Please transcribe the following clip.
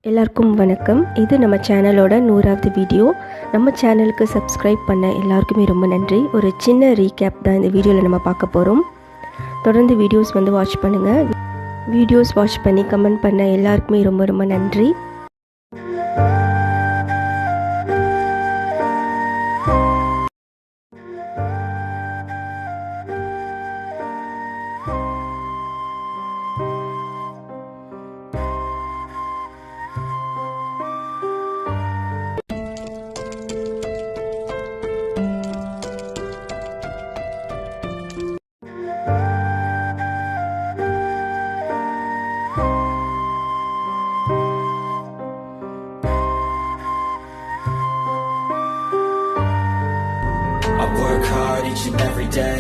எல்லாருக்கும் வணக்கம். இது நம்ம சேனலோட 100வது வீடியோ. நம்ம சேனலுக்கு சப்ஸ்கிரைப் பண்ண எல்லாருக்குமே ரொம்ப நன்றி. ஒரு சின்ன ரீகேப் தான் இந்த வீடியோவில் நம்ம பார்க்க போகிறோம். தொடர்ந்து வீடியோஸ் வாட்ச் பண்ணுங்கள். வீடியோஸ் வாட்ச் பண்ணி கமெண்ட் பண்ண எல்லாருக்குமே ரொம்ப ரொம்ப நன்றி. I work hard each and every day,